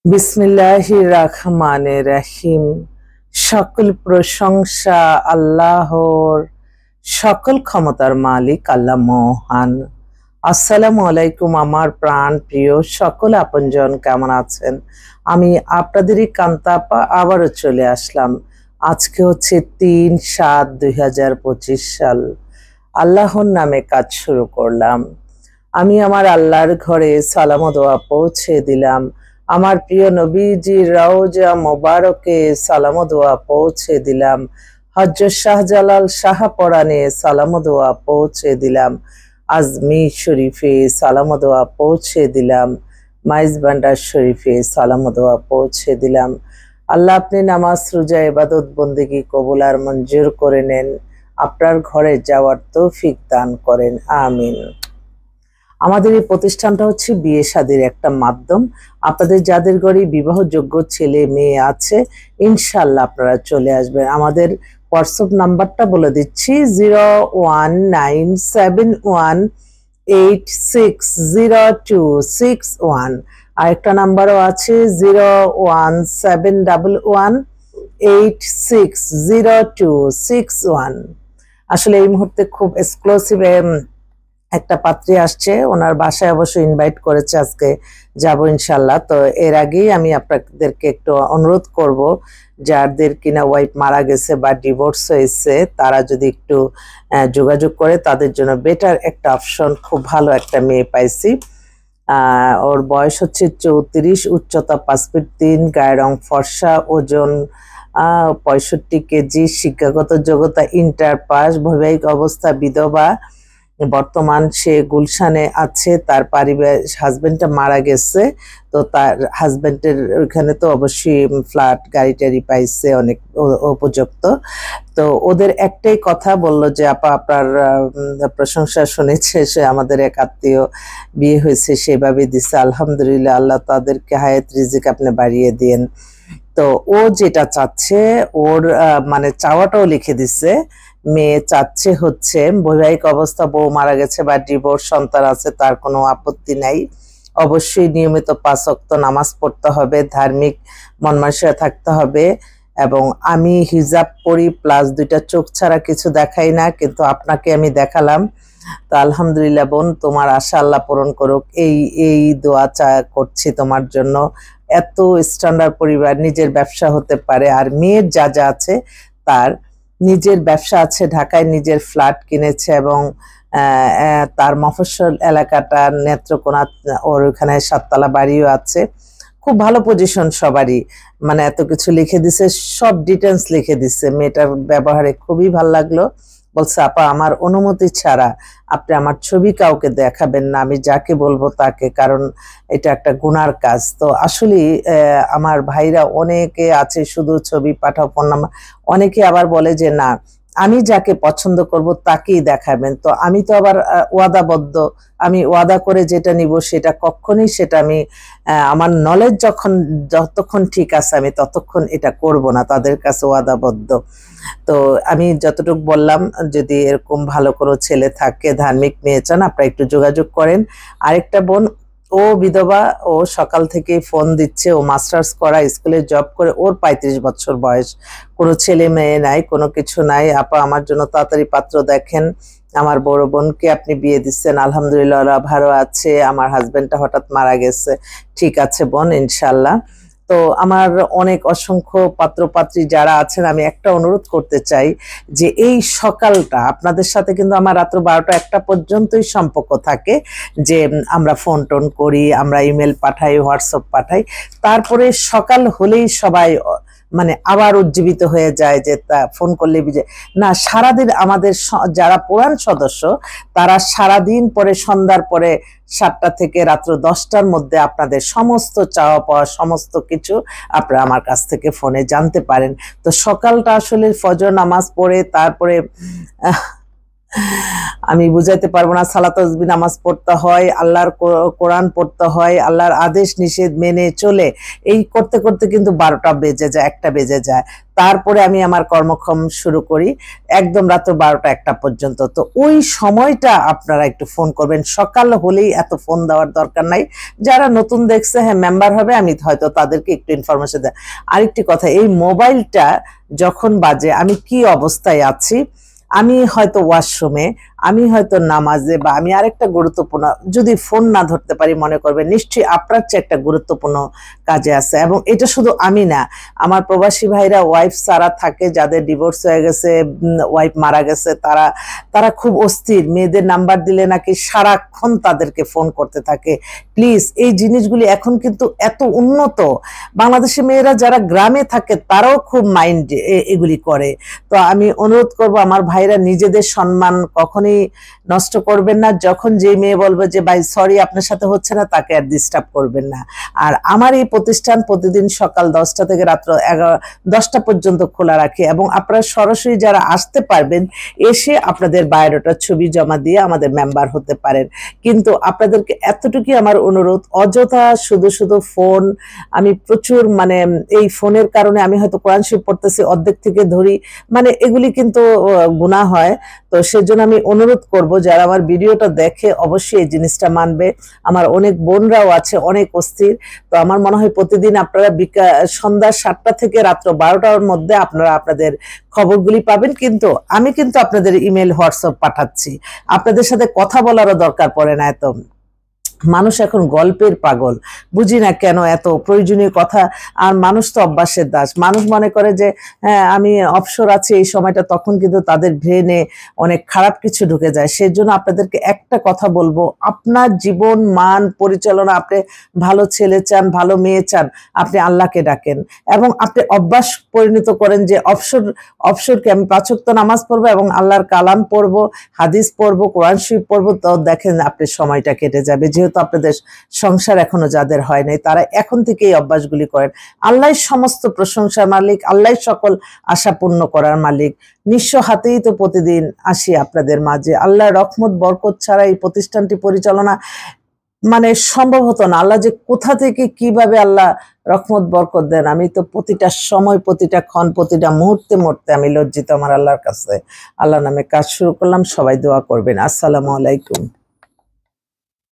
বিসমিল্লাহির রহমানির রহিম। সকল প্রশংসা আল্লাহর, সকল ক্ষমতার মালিক আল্লাহ মহান। আসসালামু আলাইকুম আমার প্রাণ প্রিয় সকল আপনজন, কেমন আছেন? আমি আপনাদেরই কান্তাপা আবারও চলে আসলাম। আজকে হচ্ছে ৩/৭/২০২৫ সাল। আল্লাহর নামে কাজ শুরু করলাম। আমি আমার আল্লাহর ঘরে সালাম ও দোয়া পৌঁছে দিলাম। আমার প্রিয় নবীজির রওজা মোবারকে সালাম ও দোয়া পৌঁছে দিলাম। হযরত শাহজালাল শাহপরানে সালাম ও দোয়া পৌঁছে দিলাম। আজমির শরীফে সালাম ও দোয়া পৌঁছে দিলাম। মাইজ ভান্ডার শরীফে সালাম ও দোয়া পৌঁছে দিলাম। আল্লাহ, আপনি নামাজ রোজা ইবাদত বন্দেগী কবুল আর মঞ্জুর করে নেন। আপনার ঘরে যাওয়ার তৌফিক দান করেন, আমিন। আমাদের এই প্রতিষ্ঠানটা হচ্ছে বিয়ে শাদীর একটা মাধ্যম। আপনাদের যাদের ঘরে বিবাহযোগ্য ছেলে মেয়ে আছে, ইনশাল্লাহ আপনারা চলে আসবেন। আমাদের হোয়াটসঅ্যাপ নাম্বারটা বলে দিচ্ছি, 01971860261। আরেকটা নাম্বারও আছে 01711860261। আসলে এই মুহূর্তে খুব এক্সক্লুসিভ একটা পাত্রী আসছে, ওনার বাসায় অবশ্য ইনভাইট করেছে, আজকে যাব ইনশাল্লাহ। তো এর আগেই আমি আপনাদেরকে একটু অনুরোধ করব, যাদের কিনা ওয়াইফ মারা গেছে বা ডিভোর্স হয়েছে, তারা যদি একটু যোগাযোগ করে, তাদের জন্য বেটার একটা অপশন। খুব ভালো একটা মেয়ে পাইছি। ওর বয়স হচ্ছে 34, উচ্চতা 5 ফিট 3, গায়ের রং ফর্সা, ওজন 65 কেজি, শিক্ষাগত যোগ্যতা ইন্টার পাস, বৈবাহিক অবস্থা বিধবা, বর্তমান সে গুলশানে আছে। তার পারিবারিক হাজবেন্ডটা মারা গেছে, তো তার হাজবেন্ডের ওইখানে তো অবশ্যই ফ্ল্যাট গাড়ি টাড়ি পাইছে, অনেক উপযুক্ত। তো ওদের একটাই কথা বললো যে আপা, আপনার প্রশংসা শুনেছে, সে আমাদের এক আত্মীয় বিয়ে হয়েছে, সেভাবে দিছে। আলহামদুলিল্লাহ, আল্লাহ তাদেরকে হায়াত রিজিক আপনি বাড়িয়ে দিন। তো ও যেটা চাচ্ছে, ওর মানে চাওয়াটাও লিখে দিছে। মেয়ে চাচ্ছে হচ্ছে বৈবাহিক অবস্থা, বউ মারা গেছে বা ডিভোর্স, সন্তান আছে, তার কোনো আপত্তি নাই। অবশ্যই নিয়মিত 5 ওয়াক্ত নামাজ পড়তে হবে, ধার্মিক মন মানসিকতা থাকতে হবে, এবং আমি হিজাব পরি প্লাস 2টা চোখ ছাড়া কিছু দেখাই না, কিন্তু আপনাকে আমি দেখালাম। তো আলহামদুলিল্লাহ বোন, তোমার আশা আল্লাহ পূরণ করুক, এই দোয়া করছি তোমার জন্য। এত স্ট্যান্ডার্ড পরিবার, নিজের ব্যবসা হতে পারে। আর মেয়ের যা যা আছে, তার নিজের ব্যবসা আছে, ঢাকায় নিজের ফ্ল্যাট কিনেছে, এবং তার মফস্বল এলাকাটা নেত্রকোনা, ওর ওখানে 7 তলা বাড়িও আছে। খুব ভালো পজিশন সবারই, মানে এত কিছু লিখে দিছে, সব ডিটেলস লিখে দিছে। মেয়েটার ব্যবহারে খুবই ভালো লাগলো। বলছে আপা, আমার অনুমতি ছাড়া আপনি আমার ছবি কাউকে দেখাবেন না, আমি যাকে বলবো তাকে, কারণ এটা একটা গুনার কাজ। তো আসলে আমার ভাইরা অনেকে আছে শুধু ছবি পাঠাও, ফোন নাম্বার, অনেকে আবার বলে যে না, আমি যাকে পছন্দ করব তাকেই দেখাবেন। তো আমি তো আবার ওয়াদাবদ্ধ, আমি ওয়াদা করে যেটা নিব সেটা কখনোই, সেটা আমি আমার নলেজ যতক্ষণ ঠিক আছে আমি ততক্ষণ এটা করব না, তাদের কাছে ওয়াদাবদ্ধ। তো আমি যতটুকু বললাম, যদি এরকম ভালো কোনো ছেলে থাকে, ধার্মিক মেয়ে চান, আপনারা একটু যোগাযোগ করেন। আরেকটা বোন, ও বিধবা, ও সকাল থেকে ফোন দিচ্ছে, ও মাস্টার্স করা, স্কুলে জব করে, ওর 35 বছর বয়স, কোনো ছেলে মেয়ে নাই, কোনো কিছু নাই। আপা, আমার জন্য তাড়াতাড়ি পাত্র দেখেন। আমার বড় বোনকে আপনি বিয়ে দিচ্ছেন, আলহামদুলিল্লাহ ওরা ভালো আছে, আমার হাজবেন্ডটা হঠাৎ মারা গেছে। ঠিক আছে বোন, ইনশাল্লাহ। তো আমার অনেক অসংখ্য পাত্রপাত্রী যারা আছেন, আমি একটা অনুরোধ করতে চাই, যে এই সকালটা আপনাদের সাথে কিন্তু আমার রাত্র 12টা 1টা পর্যন্তই সম্পর্ক থাকে, যে আমরা ফোন টোন করি, আমরা ইমেল পাঠাই, হোয়াটসঅ্যাপ পাঠাই, তারপরে সকাল হলেই সবাই মানে আবার উজ্জীবিত হয়ে যায়, যে তা ফোন করলে না। সারাদিন আমাদের যারা পুরান সদস্য, তারা সারাদিন পরে, সন্ধ্যার পরে 7টা থেকে রাত্র 10টার মধ্যে আপনাদের সমস্ত চাওয়া পাওয়া, সমস্ত কিছু আপনারা আমার কাছ থেকে ফোনে জানতে পারেন। তো সকালটা আসলে ফজর নামাজ পড়ে তারপরে আমি বুঝাইতে পারবো না। সালাত তাসবিহ নামাজ পড়তে হয়, আল্লাহর কোরআন পড়তে হয়, আল্লাহর আদেশ নিষেধ মেনে চলে এই করতে করতে কিন্তু 12টা বেজে যায়, 1টা বেজে যায়। তারপরে আমি আমার কর্মক্ষম শুরু করি একদম রাত 12টা 1টা পর্যন্ত। তো ওই সময়টা আপনারা একটু ফোন করবেন, সকাল হলেই এত ফোন দেওয়ার দরকার নাই। যারা নতুন দেখছে, হ্যাঁ মেম্বার হবে, আমি হয়তো তাদেরকে একটু ইনফরমেশন দেয়। আরেকটি কথা, এই মোবাইলটা যখন বাজে আমি কি অবস্থায় আছি, আমি হয়তো ওয়াশরুমে, আমি হয়তো নামাজে, বা আমি আরেকটা গুরুত্বপূর্ণ, যদি ফোন না ধরতে পারি মনে করবেন নিশ্চয়ই আপনার চেয়ে একটা গুরুত্বপূর্ণ কাজে আছে। এবং এটা শুধু আমি না, আমার প্রবাসী ভাইরা ওয়াইফ সারা থাকে, যাদের ডিভোর্স হয়ে গেছে, ওয়াইফ মারা গেছে, তারা খুব অস্থির, মেয়েদের নাম্বার দিলে নাকি সারাক্ষণ তাদেরকে ফোন করতে থাকে। প্লিজ এই জিনিসগুলি এখন কিন্তু এত উন্নত, বাংলাদেশি মেয়েরা যারা গ্রামে থাকে তারাও খুব মাইন্ড এগুলি করে। তো আমি অনুরোধ করব আমার ভাইরা, নিজেদের সম্মান কখনই নষ্ট করবেন না। যখন যে মেয়ে বলবে যে ভাই সরি আপনার সাথে হচ্ছে না, তাকে আর ডিস্টার্ব করবেন না। আর আমার এই প্রতিষ্ঠান প্রতিদিন সকাল 10টা থেকে রাত্র 10টা পর্যন্ত খোলা রাখি, এবং আপনারা সরাসরি যারা আসতে পারবেন এসে আপনাদের বায়োডাটার ছবি জমা দিয়ে আমাদের মেম্বার হতে পারেন। কিন্তু আপনাদেরকে এতটুকুই আমার অনুরোধ, অযথা শুধু শুধু ফোন, আমি প্রচুর মানে এই ফোনের কারণে আমি হয়তো কোরআন শরীফ পড়তেছি অর্ধেক থেকে ধরি, মানে এগুলি কিন্তু গুনাহ হয়। তো সেজন্য আমি অনুরোধ করব যারা আমার ভিডিওটা দেখে অবশ্যই এই জিনিসটা মানবে। আমার অনেক বোনরাও আছে অনেক অস্থির। তো আমার মনে হয় প্রতিদিন আপনারা সন্ধ্যা 7টা থেকে রাত্র 12টার মধ্যে আপনারা আপনাদের খবরগুলি পাবেন। কিন্তু আমি কিন্তু আপনাদের ইমেল হোয়াটসঅ্যাপ পাঠাচ্ছি, আপনাদের সাথে কথা বলারও দরকার পড়ে না। এত মানুষ এখন গল্পের পাগল, বুঝি না কেন এত প্রয়োজনীয় কথা। আর মানুষ তো অভ্যাসের দাস, মানুষ মনে করে যে হ্যাঁ আমি অবসর আছি এই সময়টা, তখন কিন্তু তাদের ব্রেনে অনেক খারাপ কিছু ঢুকে যায়। সেজন্য আপনাদেরকে একটা কথা বলবো, আপনার জীবন মান পরিচালনা, আপনি ভালো ছেলে চান, ভালো মেয়ে চান, আপনি আল্লাহকে ডাকেন এবং আপনি অভ্যাস পরিণত করেন যে অবসরকে আমি 5 ওয়াক্ত নামাজ পড়বো এবং আল্লাহর কালাম পড়বো, হাদিস পড়বো, কোরআন শরীফ পড়বো। তো দেখেন আপনি সময়টা কেটে যাবে। যেহেতু আপনাদের সংসার এখনো যাদের হয় নাই, তারা এখন থেকে এই অভ্যাসগুলি করেন। আল্লাহ সমস্ত প্রশংসার মালিক, আল্লাহ সকল আশা পূর্ণ করার মালিক। নিঃস্ব হাতেই তো প্রতিদিন আসি আপনাদের মাঝে। আল্লাহর রহমত বরকত ছাড়া এই প্রতিষ্ঠানটি পরিচালনা মানে সম্ভব হতো না। আল্লাহ যে কোথা থেকে কিভাবে আল্লাহ রহমত বরকত দেন, আমি তো প্রতিটা সময়, প্রতিটা ক্ষণ, প্রতিটা মুহূর্তে মুহূর্তে আমি লজ্জিত আমার আল্লাহর কাছে। আল্লাহর নামে কাজ শুরু করলাম, সবাই দোয়া করবেন। আসসালামু আলাইকুম।